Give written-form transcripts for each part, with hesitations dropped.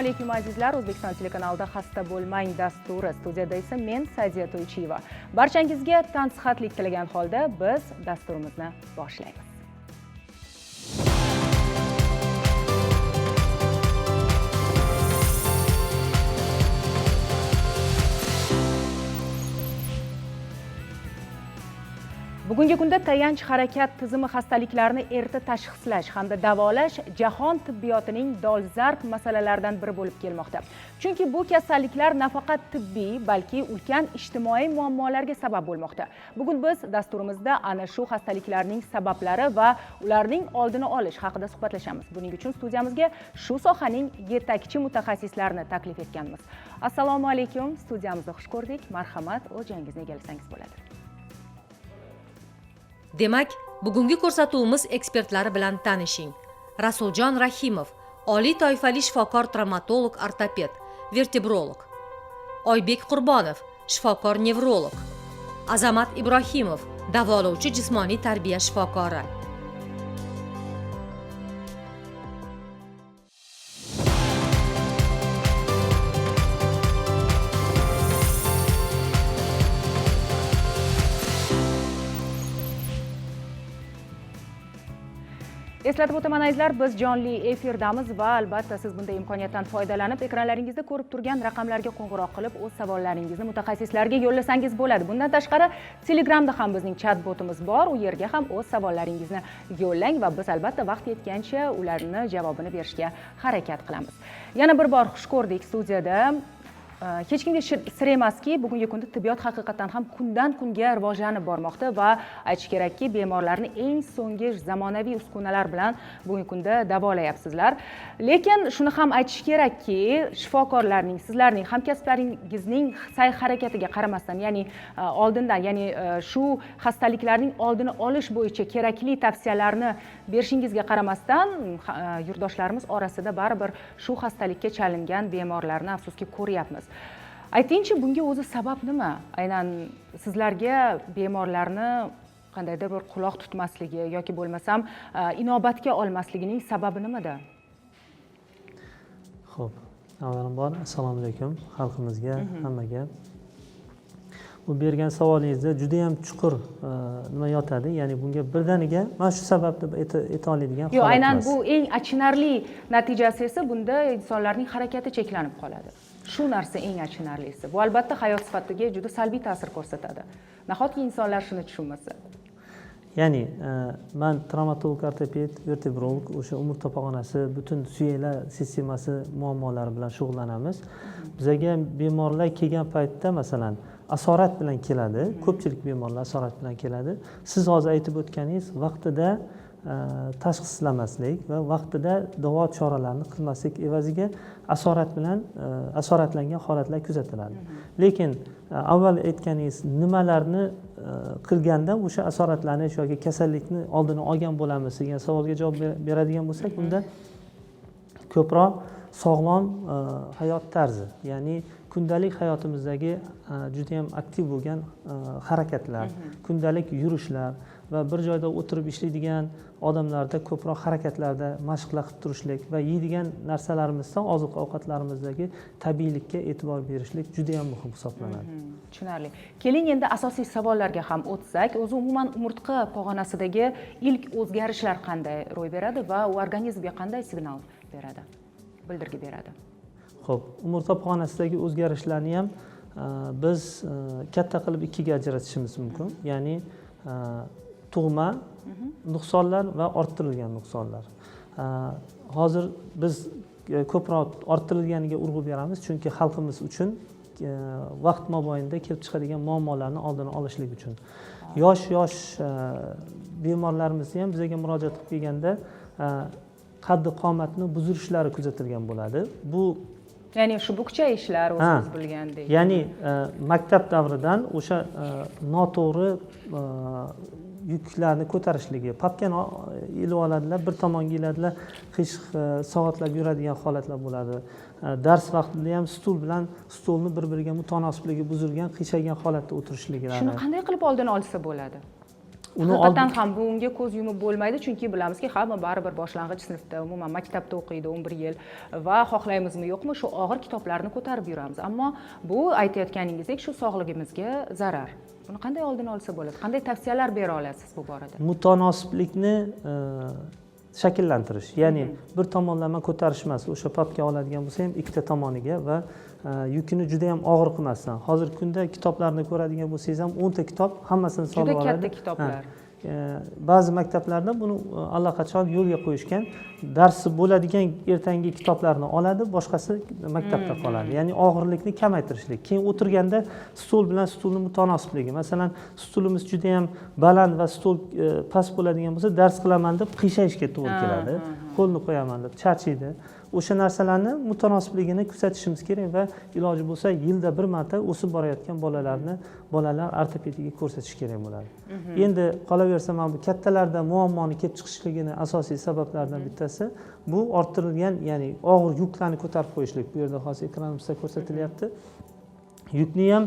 alaykum azizlar. O'zbekiston telekanalida Xasta bo'lmang dasturi. Studiyada esa men Sadiya To'ychiyeva. Barchangizga tansihatlik tilagan holda biz dasturimizni boshlaymiz. Bugungi kunda tayanch harakat tizimi xastaliklarni erta tashxislash hamda davolash jahon tibbiyotining dolzarb masalalaridan biri bo'lib kelmoqda. Chunki bu kasalliklar nafaqat tibbiy, balki ulkan ijtimoiy muammolarga sabab bo'lmoqda. Bugun biz dasturimizda ana shu xastaliklarning sabablari va ularning oldini olish haqida suhbatlashamiz. Buning uchun studiyamizga shu sohaning yetakchi mutaxassislarini taklif etganmiz. Assalomu alaykum, studiyamizga xush ko'rdik. Marhamat, o'z joyingizni egallasangiz bo'ladi. Demak, bugungi ko'rsatuvimiz ekspertlari bilan tanishing. Rasuljon Rahimov, oliy toifali shifokor travmatolog, ortoped, vertebrolog. Oybek Qurbonov, shifokor nevrolog. Azamat Ibrohimov, davolovchi jismoniy tarbiya shifokori. Eslatib o'taman azizlar, biz jonli efirdamiz va albatta siz bunday imkoniyatdan foydalanib ekranlaringizda ko'rib turgan raqamlarga qo'ng'iroq qilib o'z savollaringizni mutaxassislarga yo'llasangiz bo'ladi. Bundan tashqari Telegramda ham bizning chat botimiz bor, u yerga ham o'z savollaringizni yo'llang va biz albatta vaqt yetgancha ularni javobini berishga harakat qilamiz. Yana bir bor xush ko'rdik studiyada. Hech kimga sir emaski, bugungi kunda tibbiyot haqiqatan ham kundan kunga rivojlanib bormoqda va aytish kerakki, bemorlarni eng so'nggi zamonaviy uskunalar bilan bugungi kunda davolayapsizlar. Lekin shuni ham aytish kerakki, shifokorlarning, sizlarning, hamkasblaringizning sa'y-harakatiga qaramasdan, ya'ni oldindan, ya'ni shu xastaliklarning oldini olish bo'yicha kerakli tavsiyalarni berishingizga qaramasdan, yurtdoshlarimiz orasida baribir shu xastalikka chalingan bemorlarni afsuski ko'ryapmiz. Aytingchi, bunga o'zi sabab nima? Aynan sizlarga bemorlarni qandaydir bir quloq tutmasligi yoki bo'lmasam inobatga olmasligining sababi nimada? Xo'p, avvalambor assalomu alaykum xalqimizga, hammaga. Bu bergan savolingizda juda ham chuqur nima yotadi, ya'ni bunga birdaniga mana shu sabab deb ayta oladigan holat emas. Yo'q, aynan bu eng achinarli natijasi esa bunda insonlarning harakati cheklanib qoladi. Shu narsa eng achinarlisi. Bu albatta hayot sifatiga juda salbiy ta'sir ko'rsatadi. Nahotki insonlar shuni tushunmasa. Ya'ni men travmatolog, ortoped, vertebrolog, o'sha umurtqa pog'onasi, butun suyaklar sistemasi muammolari bilan shug'ullanamiz. Bizga bemorlar kelgan paytda masalan asorat bilan keladi. Ko'pchilik bemorlar asorat bilan keladi. Siz hozir aytib o'tganingiz vaqtida tashxislamaslik va vaqtida davo choralarini qilmaslik evaziga asoratlangan holatlar kuzatiladi. Lekin avval aytganingiz nimalarni qilganda o'sha asoratlanish yoki kasallikni oldini olgan bo'lamiz degan savolga javob beradigan bo'lsak, unda ko'proq sog'lom hayot tarzi, ya'ni kundalik hayotimizdagi juda ham aktiv bo'lgan harakatlar, kundalik yurishlar va bir joyda o'tirib ishlaydigan odamlarda ko'proq harakatlarda mashqlar qilib turishlik va yeydigan narsalarimizdan oziq-ovqatlarimizdagi tabiiylikka e'tibor berishlik juda ham muhim hisoblanadi. Tushunarli. Keling endi asosiy savollarga ham o'tsak, o'zi umuman umurtqa pog'onasidagi ilk o'zgarishlar qanday ro'y beradi va u organizmga qanday signal beradi, bildirgi beradi? Xo'p, umurtqa pog'onasidagi o'zgarishlarni ham biz katta qilib ikkiga ajratishimiz mumkin. Ya'ni tug'ma nuqsonlar va orttirilgan nuqsonlar. Hozir biz ko'proq orttirilganiga urg'u beramiz, chunki xalqimiz uchun vaqt mobaynida kelib chiqadigan muammolarni oldini olishlik uchun. Yosh bemorlarimiz ham bizga murojaat qilib kelganda qaddi qomatni buzilishlari kuzatilgan bo'ladi. Bu ya'ni shu bukchayishlar o'zingiz bilgandek. Ya'ni maktab davridan o'sha noto'g'ri yuklarni ko'tarishligi, papkani ilib oladilar, bir tomonga iladilar, qiyshiq soatlab yuradigan holatlar bo'ladi. Dars vaqtida ham stulni bir-biriga mutanosiblig'i buzilgan, qiyshaygan holatda o'tirishliklari. Shuni qanday qilib oldini olsa bo'ladi? Haqiqatan ham bunga ko'z yumib bo'lmaydi, chunki bilamizki, hamma baribir boshlang'ich sinfda, umuman maktabda o'qiydi 11 yil va xohlaymizmi yo'qmi shu og'ir kitoblarni ko'tarib yuramiz. Ammo bu aytayotganingizdek shu sog'ligimizga zarar. Buni qanday oldini olsa bo'ladi? Qanday tavsiyalar bera olasiz bu borada? Mutanosiblikni shakllantirish, ya'ni bir tomonlama ko'tarish emas, o'sha papka oladigan bo'lsa ham ikkita tomoniga va yukini juda ham og'ir qilmasdan. Hozirgi kunda kitoblarni ko'radigan bo'lsangiz ham 10 ta kitob hammasini solib oladi. Juda katta kitoblar. Ba'zi maktablarda buni allaqachon yo'lga qo'yishgan. Darsi bo'ladigan ertangi kitoblarni oladi, boshqasi maktabda qoladi. Ya'ni og'irlikni kamaytirishlik. Keyin o'tirganda stol bilan stulning mutanosibligi. Masalan, stulimiz juda ham baland va stol past bo'ladigan bo'lsa, dars qilaman deb qiyshayishga to'g'ri keladi. Qo'lni qo'yaman deb charchaydi. O'sha narsalarni mutanosibligini kuzatishimiz kerak va iloji bo'lsa yilda bir marta o'sib borayotgan bolalar ortopediga ko'rsatish kerak bo'ladi. Endi qolaversa mana bu kattalarda muammoni kelib chiqishligini asosiy sabablaridan bittasi bu orttirilgan, ya'ni og'ir yuklarni ko'tarib qo'yishlik. Bu yerda hozir ekranimizda ko'rsatilyapti. Yukni ham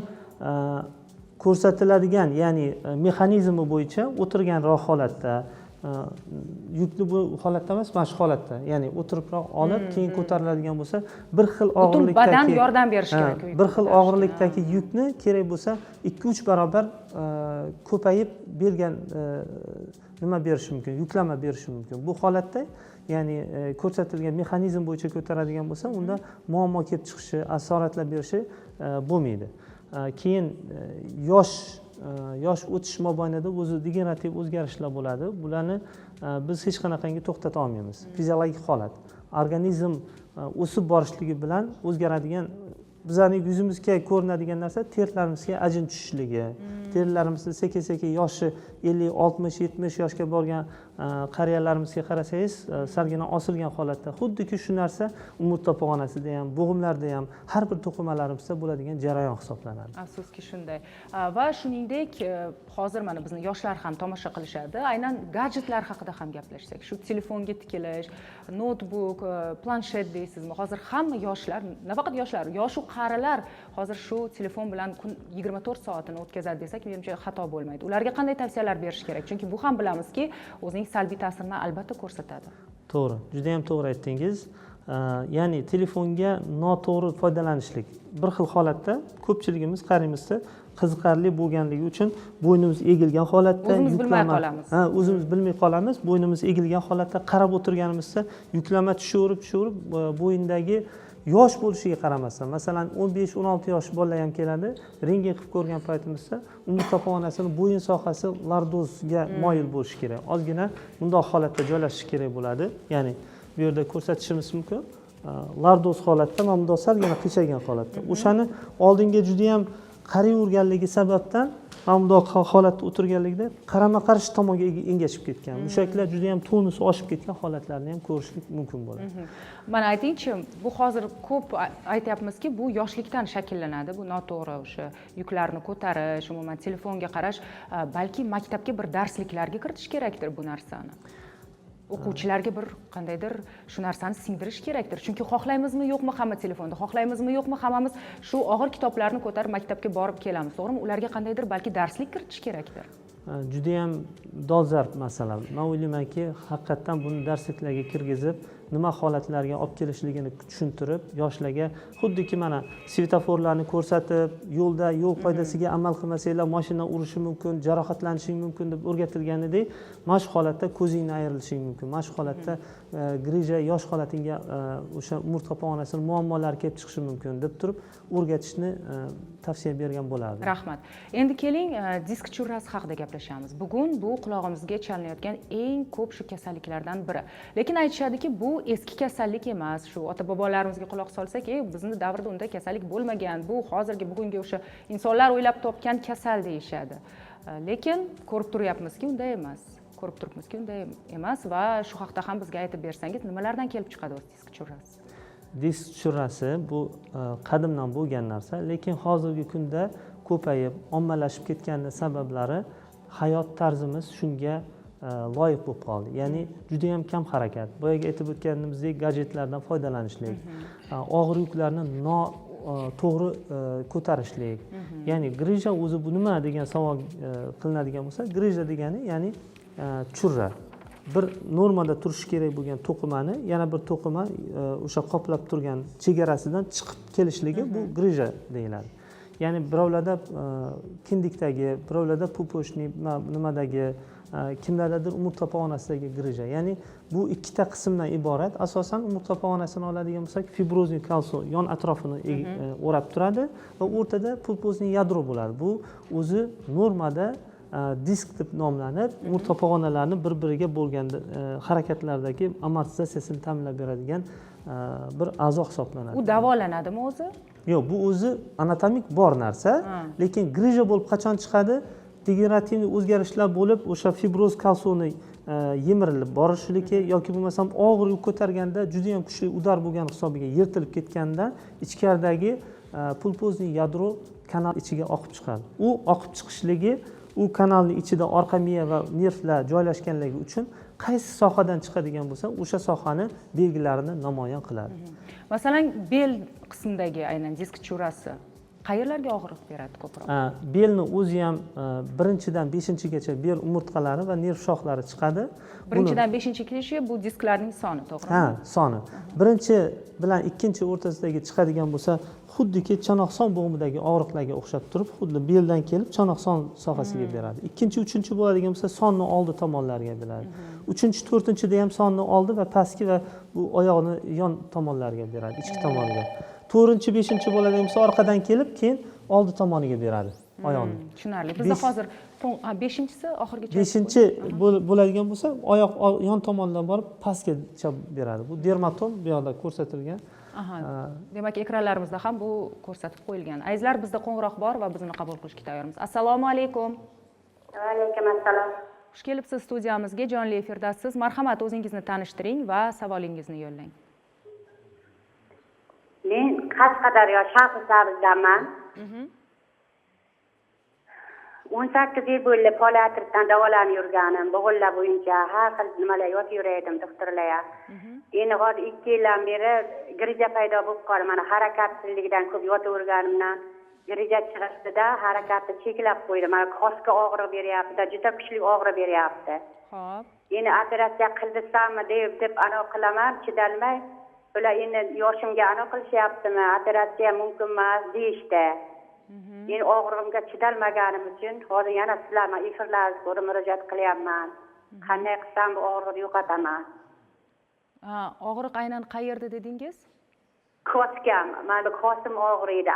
ko'rsatiladigan, ya'ni mexanizmi bo'yicha o'tirganroq holatda, yukni bu holatda emas, mana shu holatda, ya'ni o'tiribroq olib, keyin ko'tariladigan bo'lsa, bir xil og'irlikdagi badan yordam berishi kerak. Bir xil og'irlikdagi yukni kerak bo'lsa 2-3 barobar ko'payib bergan nima berishi mumkin, yuklama berishi mumkin. Bu holatda, ya'ni ko'rsatilgan mexanizm bo'yicha ko'taradigan bo'lsa, unda muammo kelib chiqishi, asoratlab berishi bo'lmaydi. Keyin yosh o'tish mobaynida o'zi degenerativ o'zgarishlar bo'ladi. Bularni biz hech qanaqangi to'xtata olmaymiz. Fiziologik holat. Organizm o'sib borishligi bilan o'zgaradigan, bizning yuzimizga ko'rinadigan narsa terlarimizga ajin tushishligi. Terilarimizni sekin-sekin yoshi 50, 60, 70 yoshga borgan qariyalarimizga qarasangiz, salgina osilgan holatda, xuddiki shu narsa umurtqa pog'onasida ham, bo'g'imlarda ham, har bir to'qimalarimizda bo'ladigan jarayon hisoblanadi. Afsuski shunday. Va shuningdek, hozir mana bizni yoshlar ham tomosha qilishadi. Aynan gadjetlar haqida ham gaplashsak, shu telefonga tikilish, notebook, planshet deysizmi? Hozir hamma yoshlar, nafaqat yoshlar, yosh u qarilar hozir shu telefon bilan kun 24 soatini o'tkazadi desak, menimcha xato bo'lmaydi. Ularga qanday tavsiyalar berish kerak? Chunki bu ham bilamizki, o'zining salbiy ta'sirini albatta ko'rsatadi. To'g'ri, juda ham to'g'ri aytdingiz. Ya'ni telefonga noto'g'ri foydalanishlik bir xil holatda ko'pchiligimiz qarimizda qiziqarli bo'lganligi uchun bo'ynimiz egilgan holatda o'zimiz bilmay qolamiz. O'zimiz bilmay qolamiz. Bo'ynimiz egilgan holatda qarab o'tirganimizda yuklama tushaverib bo'yindagi yosh bo'lishiga qaramasdan, masalan 15-16 yosh bolalar ham keladi, rentgen qilib ko'rgan paytimizda umurtqa pog'onasining bo'yin sohasi lardozga moyil bo'lishi kerak. Ozgina bundoq holatda joylashishi kerak bo'ladi. Ya'ni bu yerda ko'rsatishimiz mumkin. Lardoz holatda, mana bundoq salgina qichaygan holatda. O'shani oldinga juda ham qaraverganligi sababdan mana bundoq holatda o'tirganligida qarama-qarshi tomonga engashib ketgan. Mushaklar juda ham tonusi oshib ketgan holatlarni ham ko'rishlik mumkin bo'ladi. Mana aytingchi, bu hozir ko'p aytyapmizki, bu yoshlikdan shakllanadi. Bu noto'g'ri o'sha yuklarni ko'tarish, umuman telefonga qarash, balki maktabga bir darsliklarga kiritish kerakdir bu narsani. O'quvchilarga bir qandaydir shu narsani singdirish kerakdir. Chunki xohlaymizmi yo'qmi hamma telefonda, xohlaymizmi yo'qmi hammamiz shu og'ir kitoblarni ko'tarib maktabga borib kelamiz. To'g'rimi? Ularga qandaydir balki darslik kiritish kerakdir. Juda ham dolzarb masala. Men o'ylaymanki, haqiqatan buni darsliklarga kirgizib, nima holatlarga olib kelishligini tushuntirib, yoshlarga xuddiki mana svetoforlarni ko'rsatib, yo'lda yo'l qoidasiga amal qilmasanglar mashina urishi mumkin, jarohatlanishing mumkin deb o'rgatilganidek, mana shu holatda ko'zingni ayrilishing mumkin. Mana shu holatda grija yosh holatingga o'sha umurtqa pog'onasining muammolari kelib chiqishi mumkin deb turib o'rgatishni tavsiya bergan bo'lardi. Rahmat. Endi keling, disk churrasi haqida gaplashamiz. Bugun bu qulog'imizga chalinayotgan eng ko'p shu kasalliklardan biri. Lekin aytishadiki, bu eski kasallik emas. Shu ota-bobolarimizga quloq solsak, bizning davrda unday kasallik bo'lmagan. Bu hozirgi bugungi o'sha insonlar o'ylab topgan kasal deyishadi. Lekin ko'rib turibmizki, unday emas va shu haqda ham bizga aytib bersangiz, nimalardan kelib chiqadi o'z disk churrasi? Disk churrasi bu qadimdan bo'lgan narsa, lekin hozirgi kunda ko'payib, ommalashib ketgani sabablari hayot tarzimiz shunga loyiq bo'lib qoldi. Ya'ni juda ham kam harakat. Boyaga aytib o'tganimizdek gadjetlardan foydalanishlik, og'ir yuklarni to'g'ri ko'tarishlik. Ya'ni grija o'zi bu nima degan savol qilinadigan bo'lsa, grija degani ya'ni churra. Bir normada turishi kerak bo'lgan to'qimani yana bir to'qima o'sha qoplab turgan chegarasidan chiqib kelishligi bu grija deyiladi. Ya'ni birovlarda kindikdagi, birovlarda pupochniy nimadagi, kimlardadir umurtqa pog'onasidagi grija. Ya'ni bu ikkita qismdan iborat. Asosan umurtqa pog'onasini oladigan bo'lsak, fibrozniy kalso yon atrofini o'rab turadi va o'rtada pulpozniy yadro bo'ladi. Bu o'zi normada disk deb nomlanib, umurtqa pog'onalarini bir-biriga bo'lgan harakatlardagi amortizatsiyasini ta'minlab beradigan bir a'zo hisoblanadi. U davolanadimi o'zi? Yo'q, bu o'zi anatomik bor narsa, lekin grija bo'lib qachon chiqadi? Degenerativ o'zgarishlar bo'lib, o'sha fibroz kalsoni yemirilib borishligi yoki bo'lmasam og'ir yuk ko'targanda juda ham kuchli udar bo'lgan hisobiga yirtilib ketganda ichkaridagi pulpozniy yadro kanal ichiga oqib chiqadi. U oqib chiqishligi u kanalning ichida orqa miya va nervlar joylashganligi uchun qaysi sohadan chiqadigan bo'lsa, o'sha sohani belgilarini namoyon qiladi. Masalan, bel qismidagi aynan disk churrasi qayerlarga og'riq beradi ko'proq? Belni o'zi ham 1-5-gacha bel umurtqalari va nerv shoxlari chiqadi. 1-5-gacha bu disklarning soni, to'g'rimi? Ha, soni. 1 bilan 2 o'rtasidagi chiqadigan bo'lsa, xuddiki chanoqson bo'g'imidagi og'riqlarga o'xshab turib, xuddi beldan kelib chanoqson sohasiga beradi. 2-3 bo'ladigan bo'lsa, sonning oldi tomonlariga beradi. 3-4-da ham sonning oldi va pastki va bu oyoqni yon tomonlariga beradi, ichki tomoniga. 4-5 bo'ladigan bo'lsa, orqadan kelib, keyin oldi tomoniga beradi oyoqni. Tushunarli. Bizda hozir 5-si oxirgacha. 5-bo'ladigan bo'lsa, oyoq yon tomondan borib pastgacha beradi. Bu dermatom bu yoqda ko'rsatilgan. Demak, ekranlarimizda ham bu ko'rsatib qo'yilgan. Azizlar, bizda qo'ng'iroq bor va biz uni qabul qilishga tayyormiz. Assalomu alaykum. Va alaykum assalom. Xush kelibsiz studiyamizga, jonli efirdasiz. Marhamat, o'zingizni tanishtiring va savolingizni yo'llang. Men Qashqadaryo Shahrisabzdanman. 18 yil bo'ldi poliartritdan davolanib yurganim. Bo'g'inlar bo'yicha har xil nimalar yotib yurardim doktorlar. Endi hozir 2 yildan beri grija paydo bo'lib qoldi. Mana harakatsizlikdan ko'p yotib yurganimdan grija chiqishida harakatni cheklab qo'ydi. Mana qosga og'riq beryapti, juda kuchli og'riq beryapti. Xo'p. Endi operatsiya qildisammi deb anav qilaman, chidalmay. Ular endi yoshimga anav qilishyaptimi, operatsiya mumkin emas deyishdi. Endi og'rig'imga chidalmaganim uchun hozir yana sizlarga efirlaringizni ko'rib murojaat qilyapman. Qanday qilsam bu og'riqni yo'qotaman? Og'riq aynan qayerda dedingiz? Koskam, mana kosim og'riydi,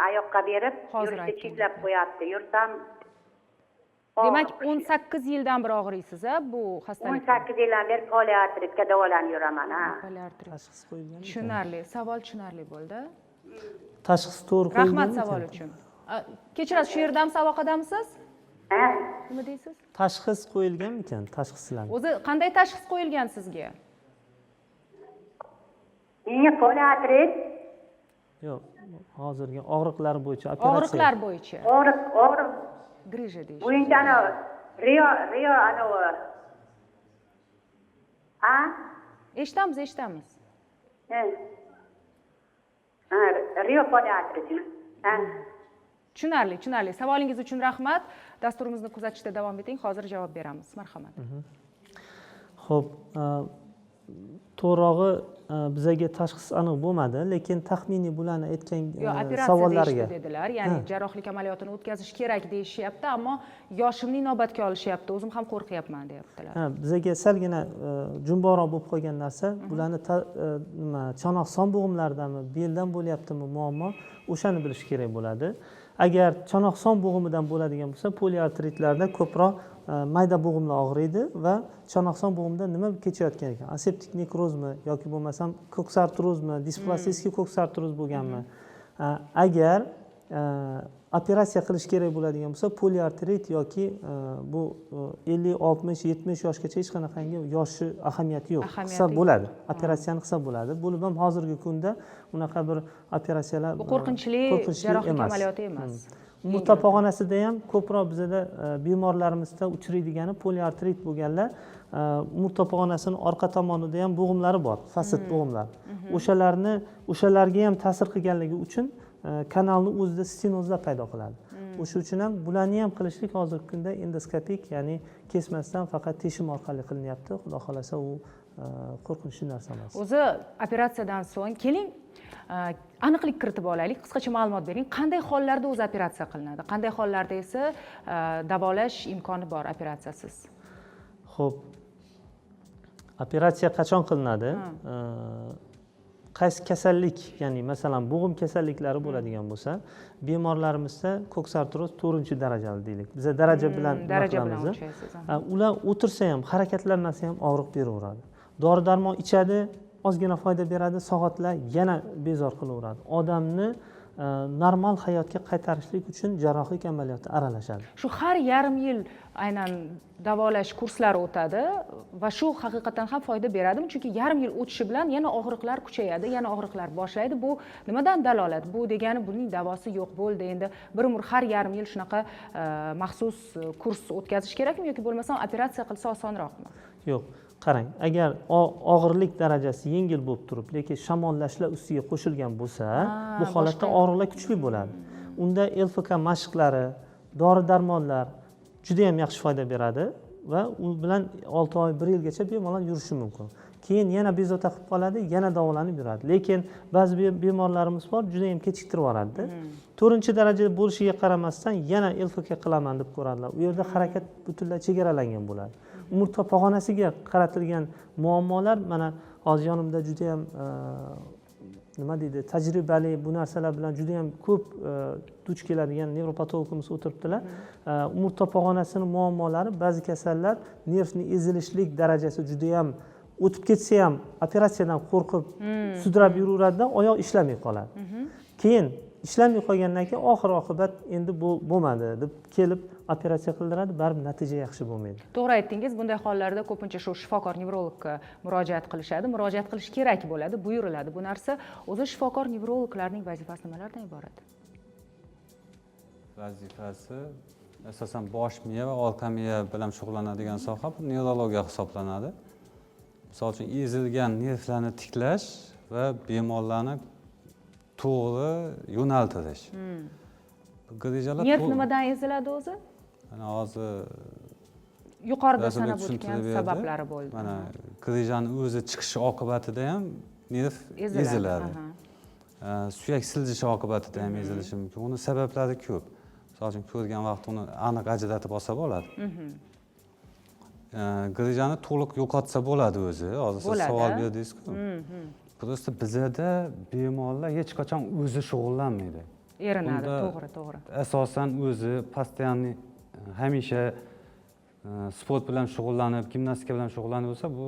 oyoqqa berib, yurishni cheklab qo'yapti. Yursam demak, 18 yildan beri og'riysiz, bu xastalik. 18 yildan beri poliartritga davolanib yuraman, Poliartrit. Tashxis qo'yilgan. Tushunarli, savol tushunarli bo'ldi. Tashxis to'g'ri qo'yilgan. Rahmat savol uchun. Kechirasiz, shu yerdami saboqadamisiz? Nima deysiz? Tashxis qo'yilganmikan? Tashxislar. O'zi qanday tashxis qo'yilgan sizga? Menga poliartrit. Yo'q, hozirgi og'riqlar bo'yicha operatsiya. Og'riqlar bo'yicha. Og'riq. Grija deyish. Bo'yicha Rio anavi. Eshitamiz. Rio poliartritmi? Tushunarli. Savolingiz uchun rahmat. Dasturimizni kuzatishda davom eting. Hozir javob beramiz. Marhamat. Xo'p, to'g'rog'i bizaga tashxis aniq bo'lmadi, lekin taxminiy bularni aytgan savollariga dedilar. Ya'ni jarrohlik amaliyotini o'tkazish kerak deyishyapti, ammo yoshimni inobatga olishyapti. O'zim ham qo'rqyapman, deyaptilar. Bizaga salgina jumboqroq bo'lib qolgan narsa, bularni chanoqson bo'g'imlaridami, beldan bo'lyaptimi muammo, o'shani bilish kerak bo'ladi. Agar chanoqson bo'g'imidan bo'ladigan bo'lsa, poliartritlarda ko'proq mayda bo'g'imlar og'riydi va chanoqson bo'g'imda nima kechayotgan ekan? Aseptik nekrozmi yoki bo'lmasam koksartrozmi, displasiskiy koksartroz bo'lganmi? Agar operatsiya qilish kerak bo'ladigan bo'lsa, poliartrit yoki bu 50, 60, 70 yoshgacha hech qanaqangi yoshi ahamiyati yo'q. Qilsa bo'ladi. Operatsiyani qilsa bo'ladi. Bo'lib ham hozirgi kunda unaqa bir operatsiyalar bu qo'rqinchli jarrohlik amaliyoti emas. Umurtqa pog'onasida ham ko'proq bizda bemorlarimizda uchraydigani poliartrit bo'lganlar umurtqa pog'onasini orqa tomonida ham bo'g'imlari bor, fasid bo'g'imlar. O'shalarga ham ta'sir qilganligi uchun kanalni o'zida stenozlar paydo qiladi. O'sha uchun ham bularni ham qilishlik hozirgi kunda endoskopik, ya'ni kesmasdan faqat teshim orqali qilinyapti. Xudo xolasa u qo'rqinchli narsa emas. O'zi operatsiyadan so'ng keling aniqlik kiritib olaylik, qisqacha ma'lumot bering. Qanday hollarda o'zi operatsiya qilinadi? Qanday hollarda esa davolash imkoni bor operatsiyasiz? Xo'p. Operatsiya qachon qilinadi? Qaysi kasallik, ya'ni masalan bo'g'im kasalliklari bo'ladigan bo'lsa, bemorlarimizda koksartroz 4-darajali deylik. Biz daraja bilan o'lchaysiz. Ular o'tirsa ham, harakatlanmasa ham og'riq beraveradi. Dori-darmon ichadi, ozgina foyda beradi, soatlar yana bezor qilaveradi. Odamni normal hayotga qaytarishlik uchun jarrohlik amaliyoti aralashadi. Shu har yarim yil aynan davolash kurslari o'tadi va shu haqiqatan ham foyda beradimi? Chunki yarim yil o'tishi bilan yana og'riqlar kuchayadi, yana og'riqlar boshlaydi. Bu nimadan dalolat? Bu degani buning davosi yo'q bo'ldi. Endi bir umr har yarim yil shunaqa maxsus kurs o'tkazish kerakmi yoki bo'lmasam operatsiya qilsa osonroqmi? Yo'q. Qarang, agar og'irlik darajasi yengil bo'lib turib, lekin shamollashlar ustiga qo'shilgan bo'lsa, bu holatda og'riqlar kuchli bo'ladi. Unda LFK mashqlari, dori-darmonlar juda ham yaxshi foyda beradi va u bilan 6 oy, 1 yilgacha bemalol yurishi mumkin. Keyin yana bezovta qilib qoladi, yana davolanib yuradi. Lekin ba'zi bemorlarimiz bor, juda ham kechiktirib yuboradi. 4-darajada bo'lishiga qaramasdan yana LFK qilaman deb ko'radilar. U yerda harakat butunlay chegaralangan bo'ladi. Umurtqa pog'onasiga qaratilgan muammolar mana hozir yonimda juda ham nima deydi, tajribali bu narsalar bilan juda ham ko'p duch keladigan nevropatologimiz o'tiribdilar. Umurtqa pog'onasining muammolari, ba'zi kasallar nervni ezilishlik darajasi juda ham o'tib ketsa ham operatsiyadan qo'rqib sudrab yuraveradi, oyoq ishlamay qoladi. Keyin ishlamay qolgandan keyin oxir-oqibat endi bu bo'lmadi deb kelib operatsiya qildiradi, baribir natija yaxshi bo'lmaydi. To'g'ri aytdingiz, bunday hollarda ko'pincha shu shifokor nevrologga murojaat qilishadi, murojaat qilish kerak bo'ladi, buyuriladi. Bu narsa o'zi shifokor nevrologlarning vazifasi nimalardan iborat? Vazifasi asosan bosh miya va orqa miya bilan shug'ullanadigan soha bu nevrologiya hisoblanadi. Misol uchun ezilgan nervlarni tiklash va bemorlarni to'g'ri yo'naltirish. Nerv nimadan eziladi o'zi? Mana hozir yuqorida sanab o'tgan sabablari bo'ldi. Mana grijani o'zi chiqishi oqibatida ham nerv eziladi. Suyak siljishi oqibatida ham ezilishi mumkin. Uning sabablari ko'p. Misol uchun ko'rgan vaqt uni aniq ajratib olsa bo'ladi. Grijani to'liq yo'qotsa bo'ladi o'zi. Hozir siz savol berdingiz-ku. Просто bizda bemorlar hech qachon o'zi shug'ullanmaydi. Erinadi, to'g'ri. Asosan o'zi постоянно hamisha sport bilan shug'ullanib, gimnastika bilan shug'ullanib bo'lsa, bu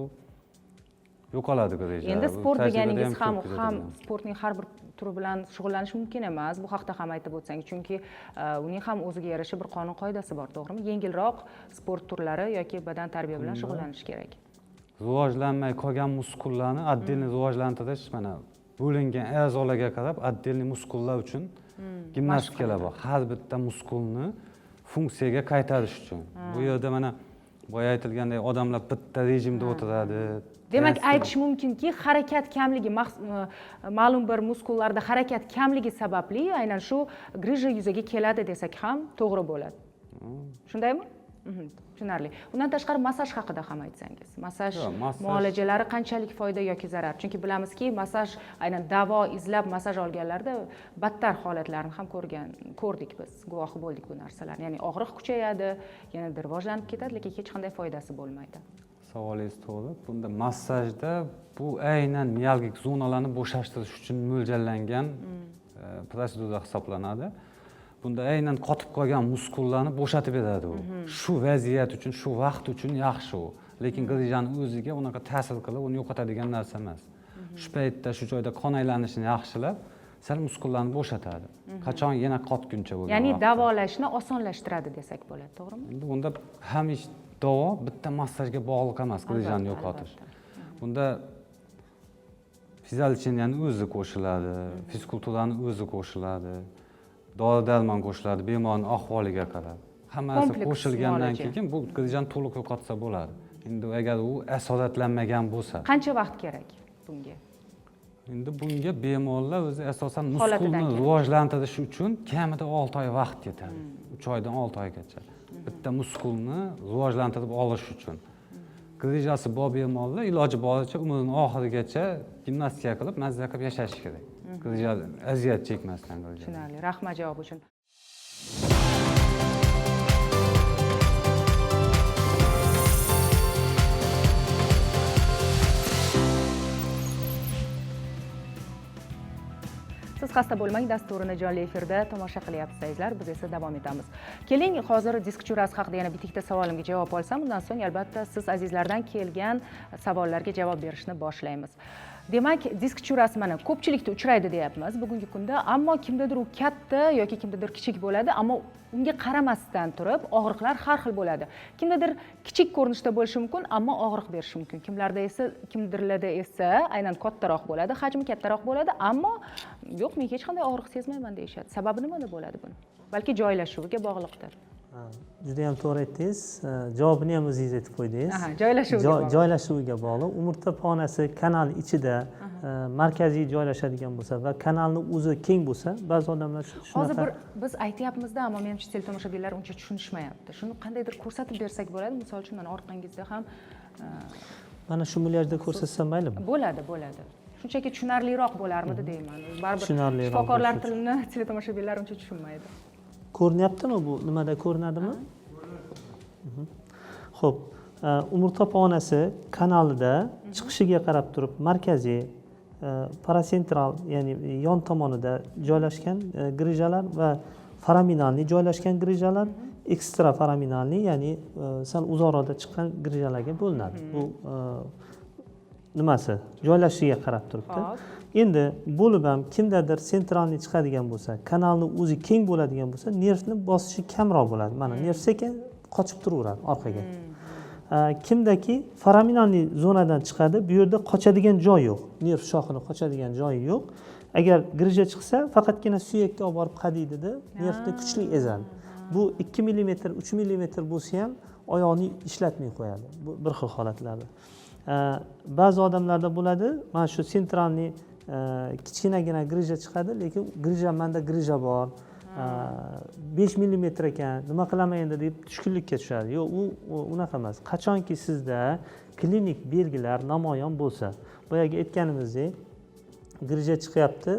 yo'qoladi grija. Endi sport deganingiz ham sportning har bir turi bilan shug'ullanish mumkin emas. Bu haqda ham aytib o'tsangiz, chunki uning ham o'ziga yarasha bir qonun qoidasi bor, to'g'rimi? Yengilroq sport turlari yoki badan tarbiya bilan shug'ullanish kerak. Rivojlanmay qolgan muskullarni отдельно rivojlantirish, mana bo'lingan a'zolarga qarab отдельный muskullar uchun gimnastikalar bor. Har bitta muskulni funksiyaga qaytarish uchun. Bu yerda mana boya aytilgandek odamlar bitta rejimda o'tiradi. Demak, aytish mumkinki, harakat kamligi, ma'lum bir muskullarda harakat kamligi sababli aynan shu grija yuzaga keladi desak ham to'g'ri bo'ladi. Shundaymi? Tushunarli. Undan tashqari massaj haqida ham aytsangiz. Massaj muolajalari qanchalik foyda yoki zarar? Chunki bilamizki, massaj aynan davo izlab massaj olganlarda battar holatlarni ham ko'rdik biz, guvohi bo'ldik bu narsalarni. Ya'ni og'riq kuchayadi, yanada rivojlanib ketadi, lekin hech qanday foydasi bo'lmaydi. Savolingiz to'g'ri. Bunda massajda bu aynan miyalgik zonalarni bo'shatirish uchun mo'ljallangan prosedura hisoblanadi. Bunda aynan qotib qolgan muskullarni bo'shatib beradi u. Shu vaziyat uchun, shu vaqt uchun yaxshi u. Lekin grijani o'ziga unaqa ta'sir qilib, uni yo'qotadigan narsa emas. Shu paytda shu joyda qon aylanishini yaxshilab, sal muskullarni bo'shatadi. Qachon yana qotguncha bo'lgan. Ya'ni davolashni osonlashtiradi desak bo'ladi, to'g'rimi? Endi bunda hamisha davo bitta massajga bog'liq emas, grijani yo'qotish. Bunda fiziologiyani o'zi qo'shiladi, fizkulturani o'zi qo'shiladi. Dori-darmon qo'shiladi bemorning ahvoliga qarab. Hammasi qo'shilgandan keyin bu grijani to'liq yo'qotsa bo'ladi. endi agar u asoratlanmagan bo'lsa, qancha vaqt kerak bunga? endi bunga bemorlar o'zi asosan Holatidan muskulni kelib. rivojlantirish uchun kamida 6 oy vaqt ketadi. 3 oydan 6 oygacha. Bitta muskulni rivojlantirib olish uchun. Grijasi bor bemorlar iloji boricha umrining oxirigacha gimnastika qilib, mazza qilib yashashi kerak. Grija aziyat chekmasdan grija. Tushunarli. Rahmat javob uchun. Siz xasta bo'lmang dasturini jonli efirda tomosha qilyapsizlar, biz esa davom etamiz. Keling, hozir disk churasi haqida yana bitta savolimga javob olsam, undan so'ng albatta siz azizlardan kelgan savollarga javob berishni boshlaymiz. Demak, disk churasi mana ko'pchilikda uchraydi deyapmiz bugungi kunda, ammo kimdadir u katta yoki kimdadir kichik bo'ladi, ammo unga qaramasdan turib og'riqlar har xil bo'ladi. Kimdadir kichik ko'rinishda bo'lishi mumkin, ammo og'riq berishi mumkin. Kimdirlarda esa aynan kattaroq bo'ladi, hajmi kattaroq bo'ladi, ammo yo'q, men hech qanday og'riq sezmayman deyishadi. Sababi nimada bo'ladi buni? Balki joylashuviga bog'liqdir. Juda ham to'g'ri aytdingiz. Javobini ham o'zingiz aytib qo'ydingiz. Joylashuviga bog'liq. Umurtqa ponasi kanal ichida markaziy joylashadigan bo'lsa va kanalni o'zi keng bo'lsa, ba'zi odamlar shunaqa. Hozir biz aytyapmiz-da, ammo menimcha teletomoshabinlar uncha tushunishmayapti. Shuni qandaydir ko'rsatib bersak bo'ladi. Misol uchun mana orqangizda ham mana shu mulyajda ko'rsatsam maylimi? Bo'ladi. Shunchaki tushunarliroq bo'larmidi deyman. Baribir Tushunarliroq shifokorlar bo'lsa. tilini teletomoshabinlar uncha tushunmaydi. Ko'rinyaptimi bu? Nimada ko'rinadimi? Xo'p, umurtqa ponasi kanalida chiqishiga qarab turib markaziy, parasentral, ya'ni yon tomonida joylashgan grijalar va foraminalniy joylashgan grijalar, ekstra foraminalniy, ya'ni sal uzoqroqda chiqqan grijalarga bo'linadi. Bu nimasi? Joylashishiga qarab turibdi. Endi bo'lib ham kimdadir sentralniy chiqadigan bo'lsa, kanalni o'zi keng bo'ladigan bo'lsa, nervni bosishi kamroq bo'ladi. Mana nerv sekin qochib turaveradi orqaga. Kimdaki foraminalniy zonadan chiqadi, bu yerda qochadigan joy yo'q. Nerv shoxini qochadigan joyi yo'q. Agar grija chiqsa, faqatgina suyakka olib borib qadiydi-da, nervni kuchli ezadi. Bu 2 mm, 3 mm bo'lsa ham oyoqni ishlatmay qo'yadi. Bu bir xil holatlarda. Ba'zi odamlarda bo'ladi, mana shu sentralniy kichkinagina grija chiqadi, lekin grija menda grija bor, 5 mm ekan, nima qilaman endi deb tushkunlikka tushadi. Yo'q, u unaqa emas. Qachonki sizda klinik belgilar namoyon bo'lsa, boyagi aytganimizdek, grija chiqyapti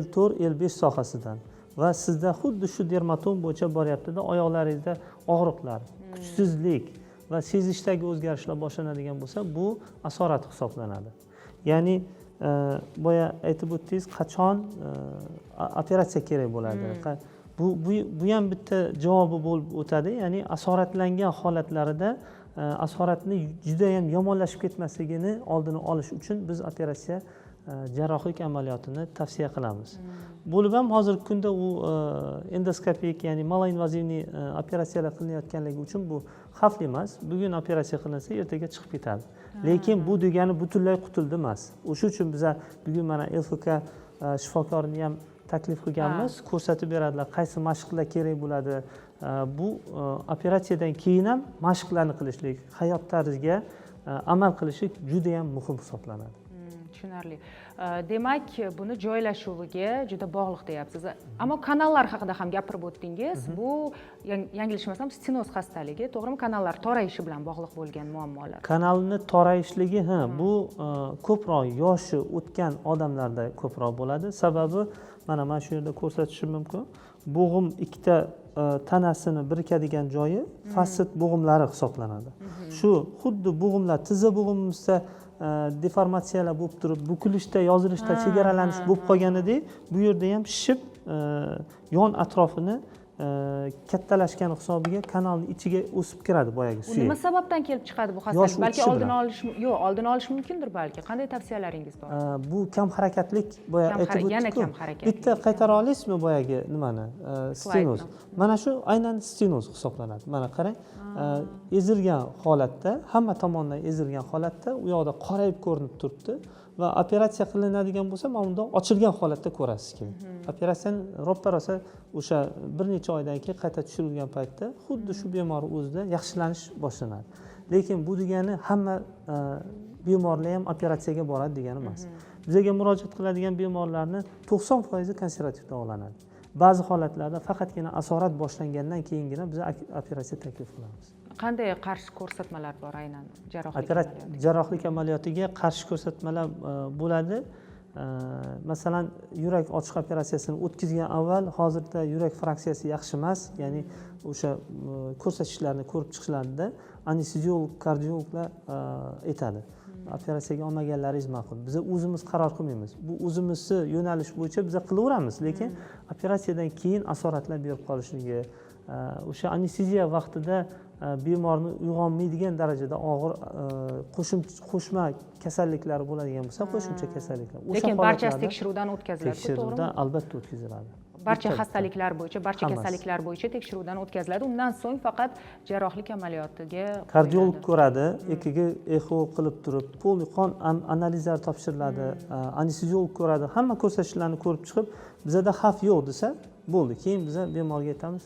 L4, L5 sohasidan va sizda xuddi shu dermatom bo'yicha boryapti-da, oyoqlaringizda og'riqlar, kuchsizlik va sezishdagi o'zgarishlar boshlanadigan bo'lsa, bu asorat hisoblanadi. Ya'ni boya aytib o'tdingiz, qachon operatsiya kerak bo'ladi. Bu ham bitta javobi bo'lib o'tadi. Ya'ni asoratlangan holatlarida asoratni juda ham yomonlashib ketmasligini oldini olish uchun biz operatsiya jarrohlik amaliyotini tavsiya qilamiz. Bo'lib ham hozirgi kunda u endoskopik, ya'ni maloinvazivniy operatsiyalar qilinayotganligi uchun bu xavfli emas. Bugun operatsiya qilinsa, ertaga chiqib ketadi. Lekin bu degani butunlay qutuldi emas. O'sha uchun biz bugun mana LFK shifokorini ham taklif qilganmiz, ko'rsatib beradilar, qaysi mashqlar kerak bo'ladi. Bu operatsiyadan keyin ham mashqlarni qilishlik, hayot tarziga amal qilishlik juda ham muhim hisoblanadi. Tushunarli. Demak, buni joylashuviga juda bog'liq deyapsiz. Ammo kanallar haqida ham gapirib o'tdingiz. Bu yanglishmasam stenoz xastaligi, to'g'rimi? Kanallar torayishi bilan bog'liq bo'lgan muammolar. Kanalni torayishligi, bu ko'proq yoshi o'tgan odamlarda ko'proq bo'ladi. Sababi mana shu yerda ko'rsatishim mumkin. Bo'g'im ikkita tanasini birikadigan joyi fasit bo'g'imlari hisoblanadi. Shu xuddi bo'g'imlar, tizza bo'g'imimizda deformatsiyalar bo'lib turib, bukilishda, yozilishda chegaralanish bo'lib qolganidek, bu yerda ham shishib, yon atrofini kattalashgani hisobiga kanalning ichiga o'sib kiradi boyagi suyak. Nima sababdan kelib chiqadi bu xastalik? Balki oldini olish mumkindir balki. Qanday tavsiyalaringiz bor? Bu kam harakatlik, boya aytib o'tdik. Bitta qaytara olasizmi boyagi nimani? Stenoz. Mana shu aynan stenoz hisoblanadi. Mana qarang, ezilgan holatda, hamma tomondan ezilgan holatda u yoqda qorayib ko'rinib turibdi. va operatsiya qilinadigan bo'lsa mana bundoq ochilgan holatda ko'rasiz keyin operatsiyani ro'ppa rosa o'sha bir necha oydan keyin qayta tushirilgan paytda xuddi shu bemor o'zida yaxshilanish boshlanadi. Lekin bu degani hamma bemorlar ham operatsiyaga boradi degani emas. Bizga murojaat qiladigan bemorlarni 90% konservativ davolanadi. Ba'zi holatlarda faqatgina asorat boshlangandan keyingina biz operatsiya taklif qilamiz. Qanday qarshi ko'rsatmalar bor aynan Jarrohlik amaliyotiga qarshi ko'rsatmalar bo'ladi. Masalan, yurak ochiq operatsiyasini o'tkazgan avval hozirda yurak fraksiyasi yaxshi emas, ya'ni o'sha ko'rsatkichlarni ko'rib chiqishlarida anesteziolog, kardiologlar aytadi. Operatsiyaga olmaganlaringiz ma'qul. Biz o'zimiz qaror qilmaymiz. Bu o'zimizni yo'nalish bo'yicha biz qilaveramiz, lekin operatsiyadan keyin asoratlar berib qolishligi, o'sha anesteziya vaqtida bemorni uyg'onmaydigan darajada og'ir qo'shma kasalliklari bo'ladigan bo'lsa, qo'shimcha kasalliklar. Lekin barchasi tekshiruvdan o'tkaziladi, to'g'rimi? Tekshiruvdan albatta o'tkaziladi. Barcha xastaliklar bo'yicha, barcha kasalliklar bo'yicha tekshiruvdan o'tkaziladi. Undan so'ng faqat jarrohlik amaliyotiga kardiolog ko'radi, EKG echo qilib turib, polni qon analizlari topshiriladi, anesteziolog ko'radi, hamma ko'rsatkichlarni ko'rib chiqib, bizada xavf yo'q desa, bo'ldi. Keyin biz bemorga aytamiz,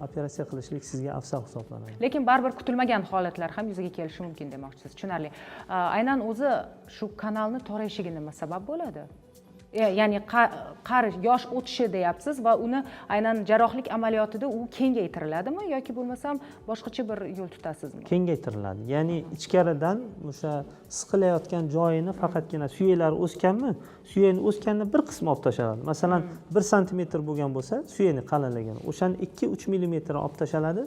operatsiya qilishlik sizga afzal hisoblanadi. Lekin baribir kutilmagan holatlar ham yuzaga kelishi mumkin demoqchisiz. Tushunarli. Aynan o'zi shu kanalni torayishiga nima sabab bo'ladi? Ya'ni qarish, yosh o'tishi deyapsiz va uni aynan jarrohlik amaliyotida u kengaytiriladimi yoki bo'lmasam boshqacha bir yo'l tutasizmi? Kengaytiriladi. Ya'ni ichkaridan o'sha siqilayotgan joyini faqatgina suyaklari o'sganmi, suyakni o'sganini bir qismi olib tashaladi. Masalan, 1 santimetr bo'lgan bo'lsa, suyakni qalinlagani, o'shani 2-3 millimetr olib tashaladi,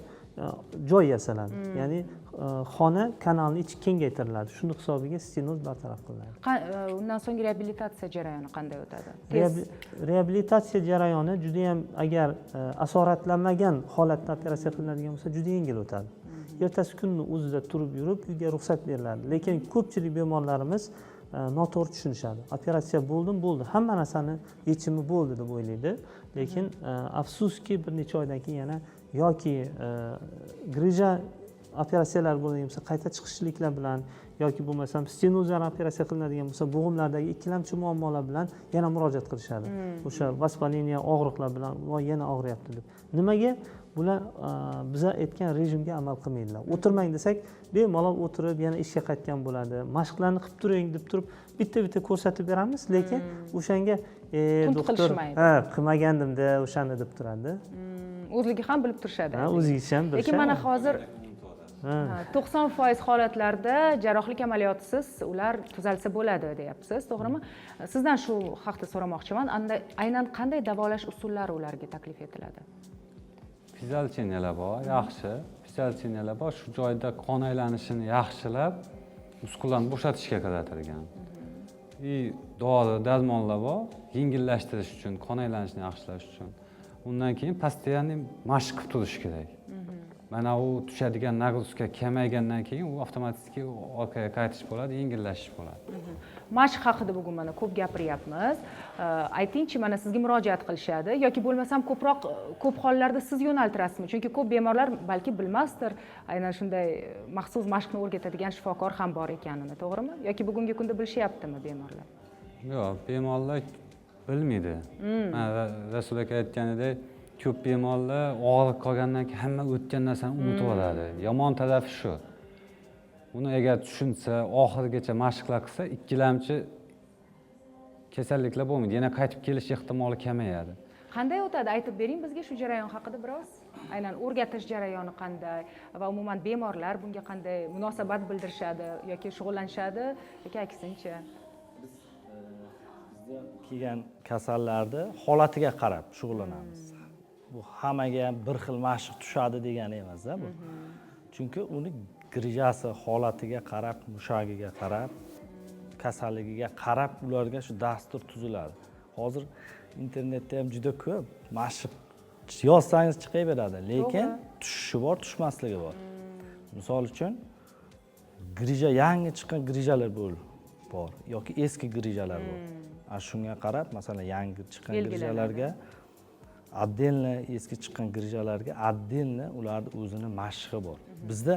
joy yasaladi. Ya'ni xona kanalni ichi kengaytiriladi. Shuni hisobiga stenoz bartaraf qilinadi. Undan so'ng reabilitatsiya jarayoni qanday o'tadi? Reabilitatsiya jarayoni juda ham agar asoratlanmagan holatda operatsiya qilinadigan bo'lsa, juda yengil o'tadi. Ertasi kunni o'zida turib yurib, uyga ruxsat beriladi. Lekin ko'pchilik bemorlarimiz noto'g'ri tushunishadi. Operatsiya bo'ldi, hamma narsani yechimi bo'ldi deb o'ylaydi. Lekin afsuski bir necha oydan keyin yana yoki grija operatsiyalar bo'ladigan bo'lsa, qayta chiqishliklar bilan yoki bo'lmasam stenozlar operatsiya qilinadigan bo'lsa, bo'g'imlardagi ikkilamchi muammolar bilan yana murojaat qilishadi. O'sha vaspaleniya, og'riqlar bilan yana og'riyapti deb. Nimaga? Bular biza aytgan rejimga amal qilmaydilar. O'tirmang desak, bemalol o'tirib yana ishga qaytgan bo'ladi. Mashqlarni qilib turing deb turib, bitta-bitta ko'rsatib beramiz, lekin o'shanga doktor, qilmagandim-da o'shani deb turadi. O'zligi ham bilib turishadi. O'zligicha ham bilishadi. Lekin mana hozir 90% holatlarda jarrohlik amaliyotisiz ular tuzalsa bo'ladi deyapsiz, to'g'rimi? Sizdan shu haqda so'ramoqchiman. Aynan qanday davolash usullari ularga taklif etiladi? Fiziologiylar bor, yaxshi. Fiziologiylar bor, shu joyda qon aylanishini yaxshilab, muskullarni bo'shatishga qaratilgan. Dori, dazmollar bor, yengillashtirish uchun, qon aylanishini yaxshilash uchun. Undan keyin постоянно mashq qilib turish kerak. Mana u tushadigan nagruska kamaygandan keyin u avtomatik orqaga qaytish bo'ladi, yengillashish bo'ladi. Mashq haqida bugun mana ko'p gapiryapmiz. Aytingchi, mana sizga murojaat qilishadi yoki bo'lmasam ko'p hollarda siz yo'naltirasizmi? Chunki ko'p bemorlar balki bilmasdir, aynan shunday maxsus mashqni o'rgatadigan shifokor ham bor ekanini, to'g'rimi? Yoki bugungi kunda bilishyaptimi bemorlar? Yo'q, bemorlar bilmaydi. Rasul aka aytganidek, ko'p bemorlar og'riq qolgandan keyin hamma o'tgan narsani unutib oladi. Yomon tarafi shu. Uni agar tushunsa, oxirigacha mashqlar qilsa, ikkilamchi kasalliklar bo'lmaydi. Yana qaytib kelish ehtimoli kamayadi. Qanday o'tadi? Aytib bering bizga shu jarayon haqida biroz. Aynan o'rgatish jarayoni qanday va umuman bemorlar bunga qanday munosabat bildirishadi yoki shug'ullanishadi yoki aksincha? Kelgan kasallarni holatiga qarab shug'ullanamiz. Bu hammaga ham bir xil mashq tushadi degani emas-da bu. Chunki uni grijasi holatiga qarab, mushagiga qarab, kasalligiga qarab ularga shu dastur tuziladi. Hozir internetda ham juda ko'p mashq yozsangiz chiqaveradi, lekin tushishi bor, tushmasligi bor. Misol uchun grija, yangi chiqqan grijalar bor yoki eski grijalar bor. Shunga qarab, masalan, yangi chiqqan grijalarga отдельно, eski chiqqan grijalarga отдельно ularning o'zini mashqi bor. Bizda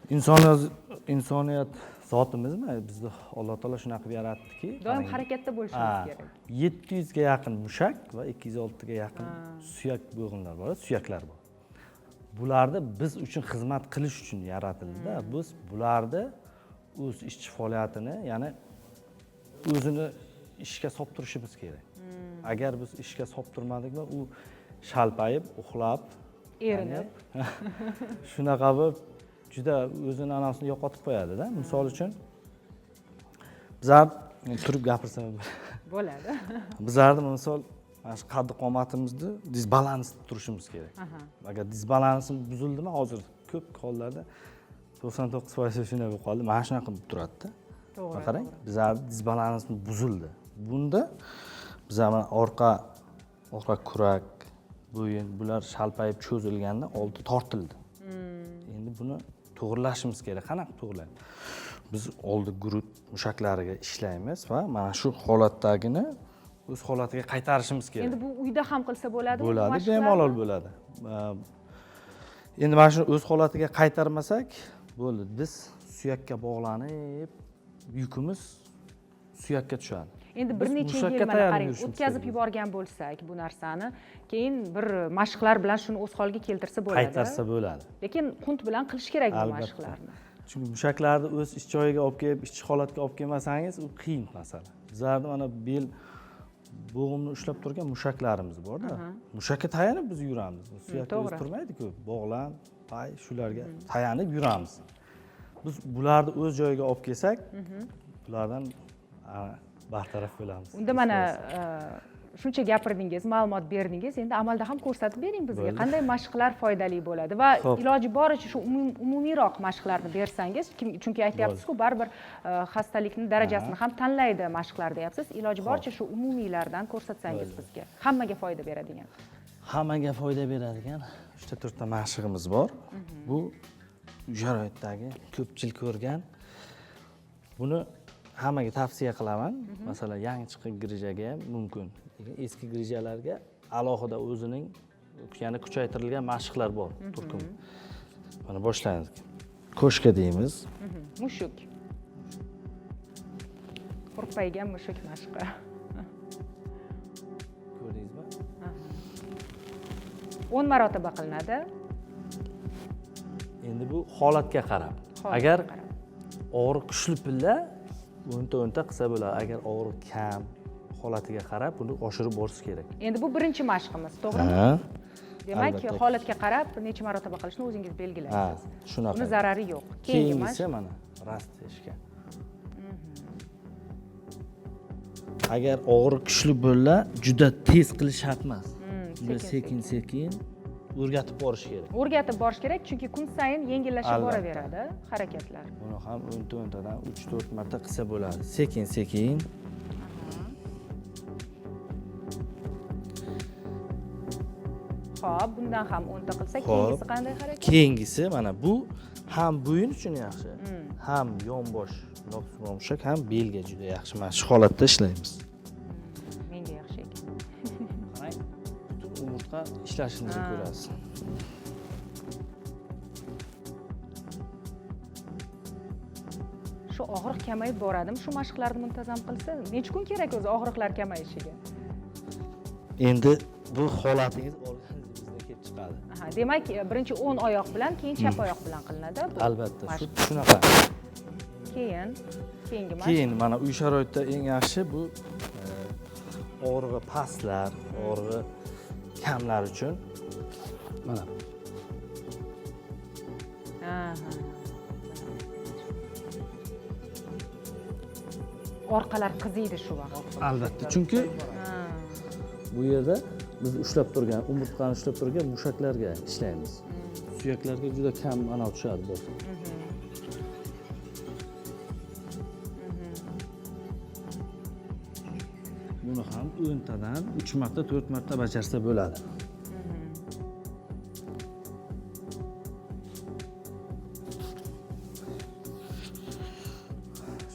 insoniyat zotimizmi? Bizni Alloh taolo shunaqa qilib yaratdiki, doim harakatda bo'lishimiz kerak. 700 ga yaqin mushak va 206 ga yaqin suyak bo'g'inlar bor, suyaklar bor. Bularni biz uchun xizmat qilish uchun yaratildi-da. Biz bularni o'z ishchi faoliyatini, ya'ni o'zini ishga solib turishimiz kerak. Agar biz ishga solib turmadikmi, u shalpayib, uxlab, Erinib. shunaqa bo'lib juda o'zini anasini yo'qotib qo'yadi-da. Misol uchun bizlar turib gapirsam Bo'ladi. bizlarni misol mana shu qaddi qomatimizni disbalansda turishimiz kerak. Agar disbalansimiz buzildimi, hozir ko'p hollarda 99% shunday bo'lib qoldi. Mana shunaqa bo'lib turadi-da. To'g'ri. Qarang, bizlarni disbalansimiz buzildi. Bunda bizlar orqa kurak, bo'yin bular shalpayib cho'zilganda oldi tortildi. Endi buni to'g'rilashimiz kerak. Qanaqa to'g'rilaymiz? Biz oldi gurut mushaklariga ishlaymiz va mana shu holatdagini o'z holatiga qaytarishimiz kerak. Endi bu uyda ham qilsa bo'ladimi? Bo'ladi, bemalol bo'ladi. Endi mana shu o'z holatiga qaytarmasak, bo'ldi. Biz suyakka bog'lanib, yukimiz suyakka tushadi. Endi bir necha yil mana qarang, o'tkazib yuborgan bo'lsak bu narsani, keyin bir mashqlar bilan shuni o'z holiga keltirsa bo'ladi. Qaytarsa bo'ladi. Lekin qunt bilan qilish kerak bu mashqlarni. Chunki mushaklarni o'z ish joyiga olib kelib, ishchi holatga olib kelmasangiz, u qiyin masala. Bizlarning mana bel bo'g'imni ushlab turgan mushaklarimiz bor-da. Mushakka tayanib biz yuramiz. Suyakka o'zi turmaydi-ku, bog'lan, pay shularga tayanib yuramiz. Biz bularni o'z joyiga olib kelsak, bulardan bartaraf bo'lamiz. Unda mana shuncha gapirdingiz, ma'lumot berdingiz, endi amalda ham ko'rsatib bering bizga qanday mashqlar foydali bo'ladi va iloji boricha shu umumiyroq mashqlarni bersangiz, chunki aytyapsiz-ku, baribir xastalikni darajasini ham tanlaydi mashqlar deyapsiz. Iloji boricha shu umumiylardan ko'rsatsangiz bizga. Hammaga foyda beradigan. Hammaga foyda beradigan 3-4 ta mashqimiz bor. Bu sharoitdagi ko'pchilik ko'rgan. Buni hammaga tavsiya qilaman. Masalan, yangi chiqqan grijaga ham mumkin. Eski grijalarga alohida o'zining yana kuchaytirilgan mashqlar bor. Turkum. Mana boshlaymiz. Ko'shka deymiz. Mushuk. Hurpaygan mushuk mashqi. Ko'rdingizmi? 10 marotaba qilinadi. Endi bu holatga qarab. Agar og'riq kuchli pilla o'nta qilsa bo'ladi. Agar og'riq kam holatiga qarab buni oshirib borish kerak. Endi bu birinchi mashqimiz, to'g'rimi? Demak, holatga qarab necha marotaba qilishni o'zingiz belgilaysiz. Shunaqa. Buni zarari yo'q. Keyingi mashq mana rastashga. Agar og'riq kuchli bo'lsa, juda tez qilish shart emas. Juda sekin-sekin o'rgatib borish kerak. O'rgatib borish kerak, chunki kun sayin yengillashib boraveradi harakatlar. Buni ham o'ntadan 3-4 marta qilsa bo'ladi. Sekin-sekin. Xo'p, bundan ham 10 ta qilsak, keyingisi qanday harakat? Keyingisi mana bu ham bo'yin uchun yaxshi, ham yonbosh mushak, ham belga juda yaxshi. Mana shu holatda ishlaymiz. Menga yaxshi ekan. Qarang, butun umurtqa ishlashini ko'rasiz. Shu og'riq kamayib boradimi, shu mashqlarni muntazam qilsa? Necha kun kerak o'zi og'riqlar kamayishiga? Endi bu holatingiz organizmingizda kelib chiqadi. Demak, birinchi 10 oyoq bilan, keyin chap oyoq bilan qilinadi. Albatta, shunaqa. Keyingi mashq. Keyin mana uy sharoitida eng yaxshi bu og'rig'i pastlar, og'rig'i kamlar uchun mana. Orqalar qiziydi shu vaqt. Albatta, chunki bu yerda biz ushlab turgan, umurtqani ushlab turgan mushaklarga ishlaymiz. Suyaklarga juda kam ana tushadi bu. Buni ham o'ntadan 3 marta, 4 marta bajarsa bo'ladi.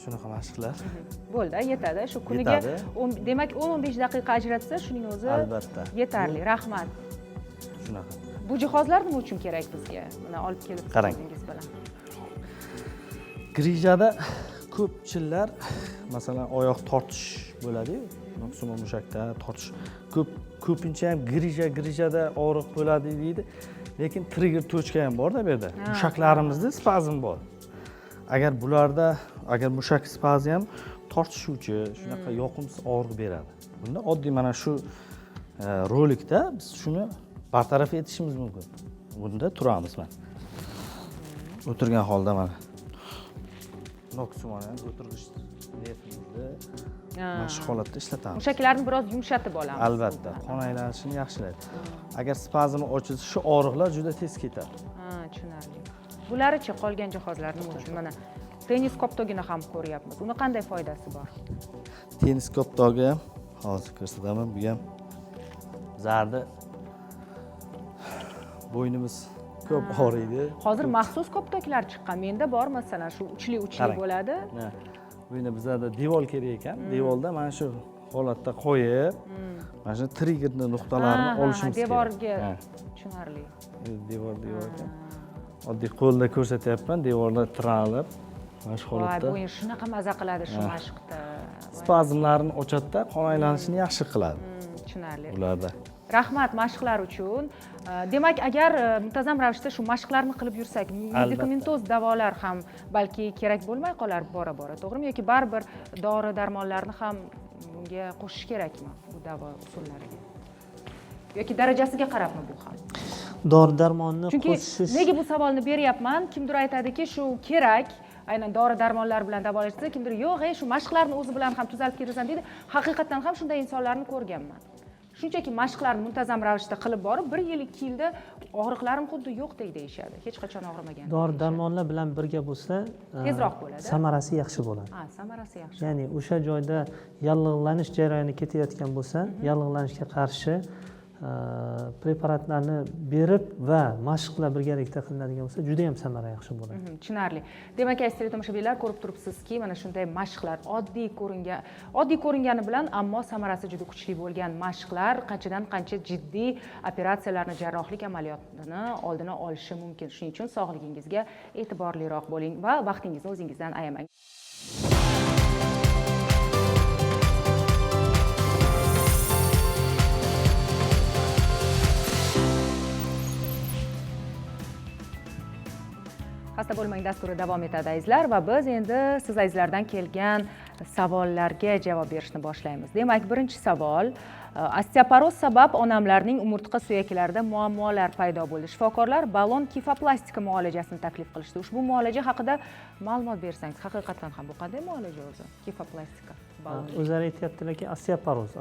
Shunaqa mashqlar. Bo'ldi, yetadi. Shu kuniga demak 10-15 daqiqa ajratsa, shuning o'zi albatta yetarli. Rahmat. Shunaqa. Bu jihozlar nima uchun kerak bizga? Mana olib kelib qarang. bilan. Grijada ko'pchilar masalan oyoq tortish bo'ladi-yu, maksimum mushakda tortish. Ko'pincha ham grijada og'riq bo'ladi deydi. Lekin trigger tochka ham bor-da bu yerda. Mushaklarimizda spazm bor. Agar mushak spazmi ham tortishuvchi, shunaqa yoqimsiz og'riq beradi. Bunda oddiy mana shu rolikda biz shuni bartaraf etishimiz mumkin. Bunda turamiz mana. O'tirgan holda mana. Maksimum o'tirg'ish lefimizni mana shu holatda ishlatamiz. Mushaklarni biroz yumshatib olamiz. Albatta, qon aylanishini yaxshilaydi. Agar spazm ochilsa, shu og'riqlar juda tez ketadi. Tushunarli. Bularichi qolgan jihozlar nima uchun? Mana tennis koptogini ham ko'ryapmiz. Uni qanday foydasi bor? Tennis koptogi hozir ko'rsataman. Bu ham zarda bo'ynimiz ko'p og'riydi. Hozir maxsus koptoklar chiqqan. Menda bor masalan shu uchli bo'ladi. Bunda bizlarda devor kerak ekan. Devorda mana shu holatda qo'yib, mana shu triggerni nuqtalarini olishimiz kerak. Devorga tushunarli. Devorga. Oddiy qo'lda ko'rsatyapman, devorda tiralib, mana shu holatda. Voy, bu shunaqa maza qiladi shu mashqda. Spazmlarni ochadi-da, qon aylanishini yaxshi qiladi. Tushunarli. Ularda. Rahmat mashqlar uchun. Demak, agar muntazam ravishda shu mashqlarni qilib yursak, medikamentoz davolar ham balki kerak bo'lmay qolar bora-bora, to'g'rimi? Yoki baribir dori-darmonlarni ham bunga qo'shish kerakmi bu davo usullariga? Yoki darajasiga qarabmi bu ham? Dori-darmonni Chunki qo'shish nega bu savolni beryapman? Kimdir aytadiki, shu kerak, aynan dori-darmonlar bilan davolashsa, kimdir yo'q, shu mashqlarni o'zi bilan ham tuzalib ketasan deydi. Haqiqatan ham shunday insonlarni ko'rganman. Shunchaki mashqlarni muntazam ravishda qilib borib, 1 yil, 2 yilda og'riqlarim xuddi yo'qdek deyishadi. Hech qachon og'rimagan. Dori-darmonlar bilan birga bo'lsa, tezroq bo'ladi. samarasi yaxshi bo'ladi. Samarasi yaxshi. Ya'ni o'sha joyda yallig'lanish jarayoni ketayotgan bo'lsa, yallig'lanishga qarshi preparatlarni berib va mashqlar birgalikda qilinadigan bo'lsa, juda ham samara yaxshi bo'ladi. Tushunarli. Demak, aziz tomoshabinlar, ko'rib turibsizki, mana shunday mashqlar oddiy ko'ringani bilan, ammo samarasi juda kuchli bo'lgan mashqlar qanchadan qancha jiddiy operatsiyalarni, jarrohlik amaliyotini oldini olishi mumkin. Shuning uchun sog'ligingizga e'tiborliroq bo'ling va vaqtingizni o'zingizdan ayamang. Xasta bo'lmang dasturi davom etadi azizlar va biz endi siz azizlardan kelgan savollarga javob berishni boshlaymiz. Demak, birinchi savol, osteoporoz sabab onamlarning umurtqa suyaklarida muammolar paydo bo'ldi. Shifokorlar balon kifoplastika muolajasini taklif qilishdi. Ushbu muolaja haqida ma'lumot bersangiz, haqiqatan ham bu qanday muolaja o'zi? Kifoplastika. O'zlari aytayaptilarki,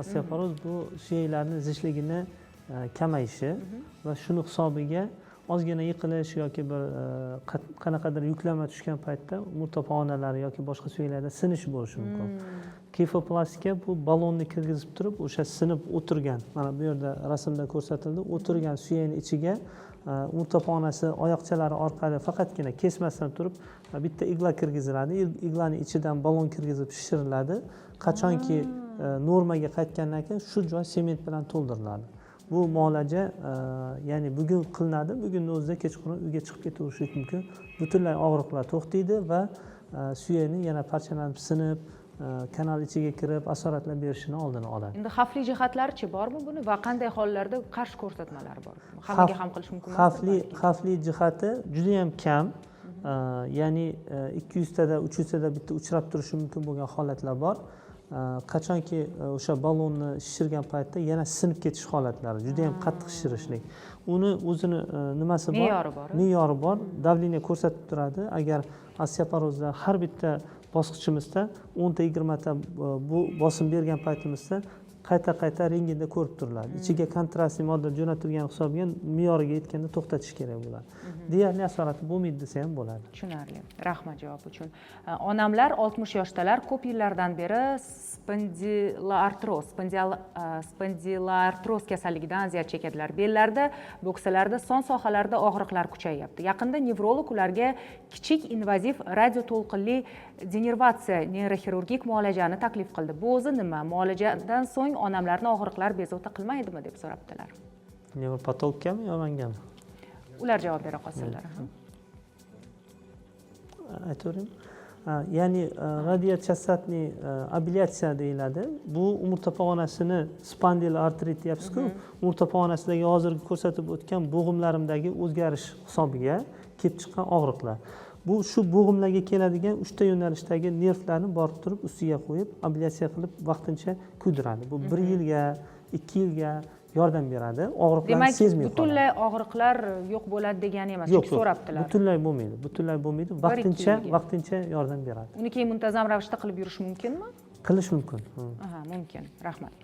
osteoporoz bu suyaklarning zishligini kamayishi va shuni hisobiga ozgina yiqilish yoki bir qanaqadir yuklama tushgan paytda umurtqa pog'onalari yoki boshqa suyaklarda sinish bo'lishi mumkin. Kifoplastika bu ballonni kirgizib turib, o'sha sinib o'tirgan, mana bu yerda rasmda ko'rsatildi, o'tirgan suyakning ichiga umurtqa pog'onasi oyoqchalari orqali faqatgina kesmasdan turib bitta igla kirgiziladi. Iglaning ichidan ballon kirgizib shishiriladi. Qachonki normaga qaytgandan keyin shu joy sement bilan to'ldiriladi. Bu muolaja ya'ni bugun qilinadi, bugunning o'zida kechqurun uyga chiqib ketaverishlik mumkin. Butunlay og'riqlar to'xtaydi va suyakning yana parchalanib, sinib, kanal ichiga kirib, asoratlar berishini oldini oladi. Endi xavfli jihatlari-chi bormi buni va qanday hollarda qarshi ko'rsatmalari bor? Hammaga ham qilish mumkin emas. Xavfli jihati juda ham kam. Ya'ni 200 tada, 300 tada bitta uchrab turishi mumkin bo'lgan holatlar bor. Qachonki o'sha ballonni shishirgan paytda yana sinib ketish holatlari, juda ham qattiq shishirishlik. Uni o'zini nimasi bor? Me'yori bor. Davleniya ko'rsatib turadi. Agar osteoporozda har bitta bosqichimizda 10 ta 20 ta bu bosim bergan paytimizda qayta rentgenda ko'rib turiladi. Ichiga kontrastli modda jo'natilgan hisobiga me'yoriga yetganda to'xtatish kerak bo'ladi. Deyarli asorati bo'lmaydi desa ham bo'ladi. Tushunarli. Rahmat javob uchun. Onamlar 60 yoshdalar, ko'p yillardan beri spondilartroz kasalligidan aziyat chekadilar. Bellarda, bo'ksalarda, son sohalarda og'riqlar kuchayyapti. Yaqinda nevrolog ularga kichik invaziv radioto'lqinli denervatsiya neyroxirurgik muolajani taklif qildi. Bu o'zi nima? Muolajadan so'ng onamlarni og'riqlar bezovta qilmaydimi deb so'rabdilar. Nevropatologmi yo mangami? Ular javob bera qolsinlar. Aytavering. Ya'ni radiochassatniy ablyasiya deyiladi. Bu umurtqa pog'onasini spandil artrit deyapsiz-ku, umurtqa pog'onasidagi hozirgi ko'rsatib o'tgan bo'g'imlarimdagi o'zgarish hisobiga kelib chiqqan og'riqlar. Bu shu bo'g'imlarga keladigan 3 ta yo'nalishdagi nervlarni borib turib ustiga qo'yib ablyatsiya qilib vaqtincha kuydiradi. Bu 1 yilga, 2 yilga yordam beradi. Og'riqlarni sezmay qoladi. butunlay og'riqlar yo'q bo'ladi degani emas, Yo'q, chunki so'rabdilar. butunlay bo'lmaydi. Butunlay bo'lmaydi. Vaqtincha yordam beradi. Uni keyin muntazam ravishda qilib yurish mumkinmi? Qilish mumkin. Aha, mumkin. Rahmat.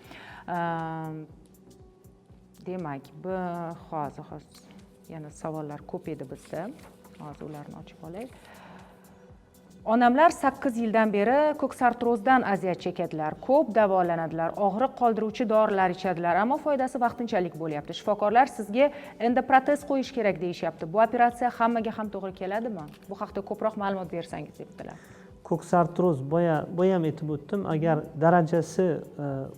Demak, hozir yana savollar ko'p edi bizda. Hozir ularni ochib olay. Onamlar 8 yildan beri ko'ksartrozdan aziyat chekadilar, ko'p davolanadilar, og'riq qoldiruvchi dorilar ichadilar, ammo foydasi vaqtinchalik bo'lyapti. Shifokorlar sizga endi protez qo'yish kerak deyishyapti. Bu operatsiya hammaga ham to'g'ri keladimi? Bu haqda ko'proq ma'lumot bersangiz debdilar. Ko'ksartroz boya ham aytib o'tdim, agar darajasi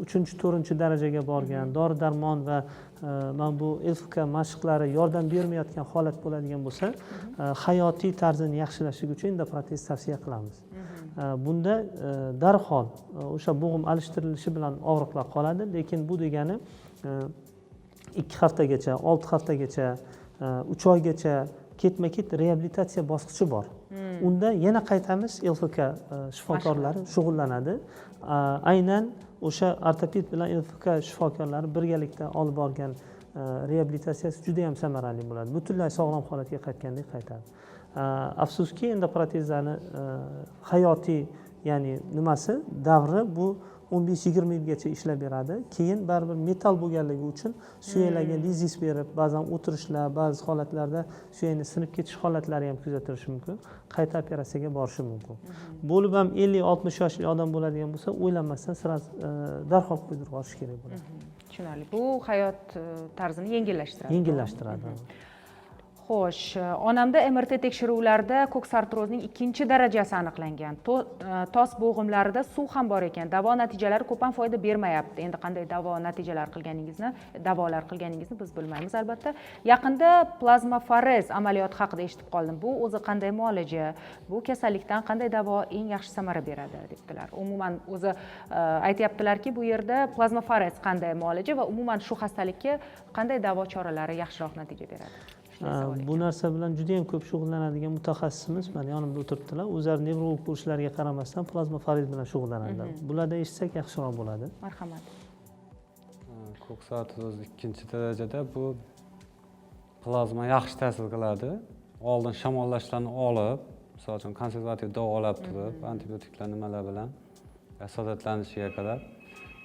3-4 darajaga borgan, dori darmon va mana bu LFK mashqlari yordam bermayotgan holat bo'ladigan bo'lsa, hayotiy tarzini yaxshilashlik uchun endoprotez tavsiya qilamiz. Bunda darhol o'sha bo'g'im alishtirilishi bilan og'riqlar qoladi, lekin bu degani 2 haftagacha, 6 haftagacha, 3 oygacha ketma-ket reabilitatsiya bosqichi bor. Unda yana qaytamiz, LFK shifokorlari shug'ullanadi. Aynan o'sha ortoped bilan LFK shifokorlari birgalikda olib borgan reabilitatsiyasi juda ham samarali bo'ladi. Butunlay sog'lom holatga qaytgandek qaytadi. Afsuski, endoprotezlarni hayotiy, ya'ni nimasi, davri bu 15-20 yilgacha ishlab beradi. Keyin baribir metall bo'lganligi uchun suyaklarga lizis berib, ba'zan o'tirishlar, ba'zi holatlarda suyakni sinib ketish holatlari ham kuzatilishi mumkin. Qayta operatsiyaga borishi mumkin. Bo'lib ham 50-60 yoshli odam bo'ladigan bo'lsa, o'ylanmasdan darhol qo'ydirib yuborish kerak bo'ladi. Tushunarli. Bu hayot tarzini yengillashtiradi. Yengillashtiradi. Xo'sh, onamda MRT tekshiruvlarida ko'ksartrozning 2-darajasi aniqlangan. Tos bo'g'imlarida suv ham bor ekan. Davo natijalari ko'p ham foyda bermayapti. Endi qanday davolar qilganingizni biz bilmaymiz albatta. Yaqinda plazmafarez amaliyoti haqida eshitib qoldim. Bu o'zi qanday muolaja? Bu kasallikdan qanday davo eng yaxshi samara beradi debdilar. Umuman o'zi aytayaptilarki, bu yerda plazmafarez qanday muolaja va umuman shu xastalikka qanday davo choralari yaxshiroq natija beradi? Bu narsa bilan juda ham ko'p shug'ullanadigan mutaxassisimiz mana yonimda o'tiribdilar. O'zlari nevrolog bo'lishlariga qaramasdan plazmafarez bilan shug'ullanadilar. Bularda eshitsak yaxshiroq bo'ladi. Marhamat. Ko'ksartroz 2-darajada bu plazma yaxshi ta'sir qiladi. Oldin shamollashlarni olib, misol uchun konservativ davolab turib, antibiotiklar nimalar bilan asoratlanishiga qadar.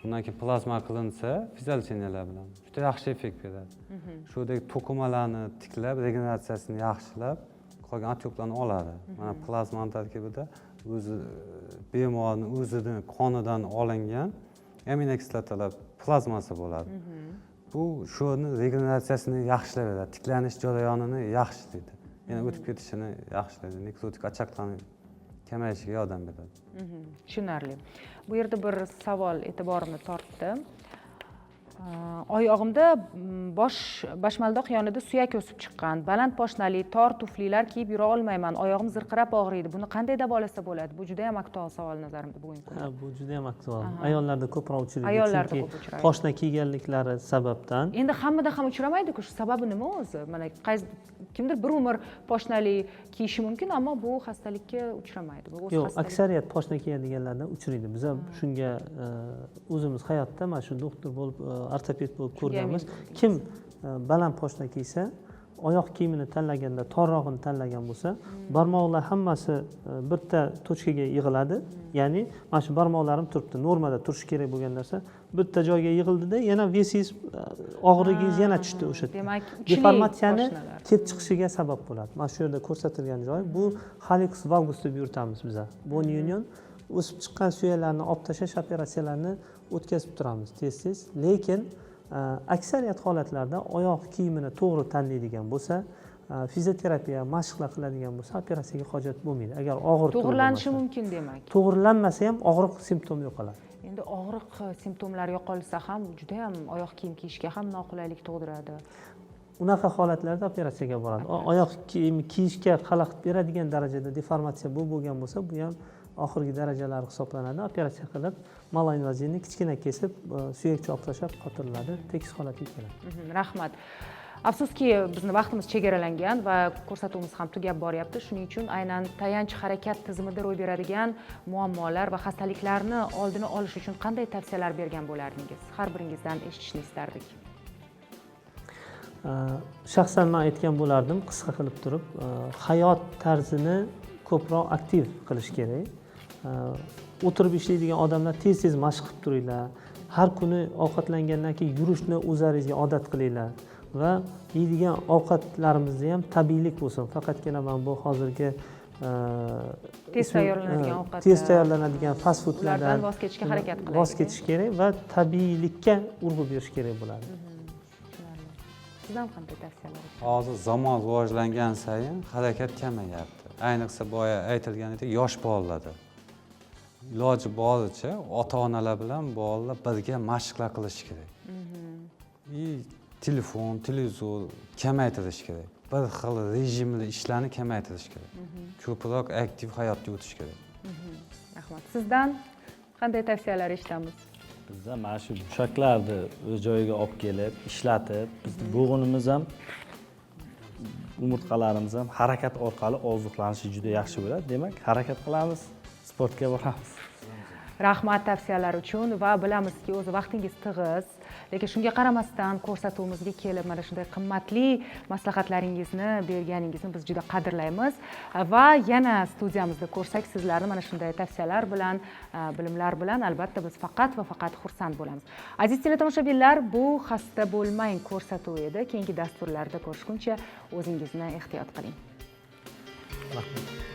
Bundan keyin plazma qilinsa, fiziologiylar bilan juda yaxshi effekt beradi. Shudek to'qimalarni tiklab, regeneratsiyasini yaxshilab, qolgan otyoqlarni oladi. Mana plazma tarkibida o'zi bemorning o'zining qonidan olingan aminokislotalar plazmasi bo'ladi. Bu shuni regeneratsiyasini yaxshilab beradi, tiklanish jarayonini yaxshilaydi. Yana o'tib ketishini yaxshilaydi, nekrotik ochaqlarning kamayishiga yordam beradi. Tushunarli. Bu yerda bir savol e'tiborimni tortdi. Oyog'imda bashmaldoq yonida suyak o'sib chiqqan, baland poshnali, tor tuflilar kiyib yura olmayman, oyog'im zirqirab og'riydi. Buni qanday davolasa bo'ladi? Bu juda ham aktual savol nazarimda bugungi kunda. Bu juda ham aktual. Ayollarda ko'proq uchraydi. Ayollarda Chunki ko'p uchraydi. poshna kiyganliklari sababdan. Endi hammada ham uchramaydi-ku, shu sababi nima o'zi? Mana kimdir bir umr poshnali kiyishi mumkin, ammo bu xastalikka uchramaydi. Bu o'z Yo'q, xastalik. aksariyat poshna kiyadiganlardan uchraydi. Biz ham shunga o'zimiz hayotda mana shu doktor bo'lib, ortoped bo'lib ko'rganmiz. Kim baland poshna kiysa, oyoq kiyimini tanlaganda torrog'ini tanlagan bo'lsa, barmoqlar hammasi bitta tochkaga yig'iladi. Ya'ni mana shu barmoqlarim turibdi, normada turishi kerak bo'lgan narsa bitta joyga yig'ildida, yana vesingiz, og'irligingiz yana tushdi o'sha. Demak, deformatsiyani kelib chiqishiga sabab bo'ladi. Mana shu yerda ko'rsatilgan joy bu hallux valgus deb yuritamiz biz. Bone union o'sib chiqqan suyaklarni olib tashlash operatsiyalarini o'tkazib turamiz tez-tez, lekin aksariyat holatlarda oyoq kiyimini to'g'ri tanlaydigan bo'lsa, fizioterapiya mashqlar qiladigan bo'lsa, operatsiyaga hojat bo'lmaydi. Agar og'ir to'g'rilanishi mumkin demak. To'g'rilanmasa ham og'riq simptomi yo'qoladi. Endi og'riq simptomlari yo'qolsa ham juda ham oyoq kiyim kiyishga ham noqulaylik tug'diradi. unaqa holatlarda operatsiyaga boradi. Oyoq kiyimi kiyishga xalaqit beradigan darajada deformatsiya bo'lgan bo'lsa, bu ham oxirgi darajalari hisoblanadi. Operatsiya qilib, malay invazivni kichkina kesib, suyak cho'q tashlab qotiriladi, tekis holatga keladi. Rahmat. Afsuski bizni vaqtimiz chegaralangan va ko'rsatuvimiz ham tugab boryapti. Shuning uchun aynan tayanch harakat tizimida ro'y beradigan muammolar va xastaliklarni oldini olish uchun qanday tavsiyalar bergan bo'lardingiz? Har biringizdan eshitishni istardik. Shaxsan men aytgan bo'lardim, qisqa qilib turib, hayot tarzini ko'proq aktiv qilish kerak. O'tirib ishlaydigan odamlar tez-tez mashq qilib turinglar. Har kuni ovqatlangandan keyin yurishni o'zlaringizga odat qilinglar va yeydigan ovqatlarimizda ham tabiiylik bo'lsin. Faqatgina men bu hozirgi tez tayyorlanadigan ovqatlar, tez tayyorlanadigan fast foodlardan voz kechishga harakat qilamiz. Voz kechish kerak va tabiiylikka urg'u berish kerak bo'ladi. Sizdan qanday tavsiyalar? Hozir zamon rivojlangan sayin harakat kamayapti. Ayniqsa boya aytilganidek yosh bolalarda. Iloji boricha ota-onalar bilan bolalar birga mashqlar qilish kerak. Telefon, televizor kamaytirish kerak. Bir xil rejimli ishlarni kamaytirish kerak. Ko'proq aktiv hayotga o'tish kerak. Rahmat. Sizdan qanday tavsiyalar eshitamiz? Bizda mana shu mushaklarni o'z joyiga olib kelib, ishlatib, bizni bo'g'inimiz ham, umurtqalarimiz ham harakat orqali oziqlanishi juda yaxshi bo'ladi. Demak, harakat qilamiz, sportga boramiz. Rahmat tavsiyalar uchun va bilamizki, o'zi vaqtingiz tig'iz, lekin shunga qaramasdan ko'rsatuvimizga kelib mana shunday qimmatli maslahatlaringizni berganingizni biz juda qadrlaymiz va yana studiyamizda ko'rsak sizlarni mana shunday tavsiyalar bilan, bilimlar bilan albatta biz faqat va faqat xursand bo'lamiz. Aziz teletomoshabinlar, bu xasta bo'lmang ko'rsatuvi edi. Keyingi dasturlarda ko'rishguncha o'zingizni ehtiyot qiling. Rahmat.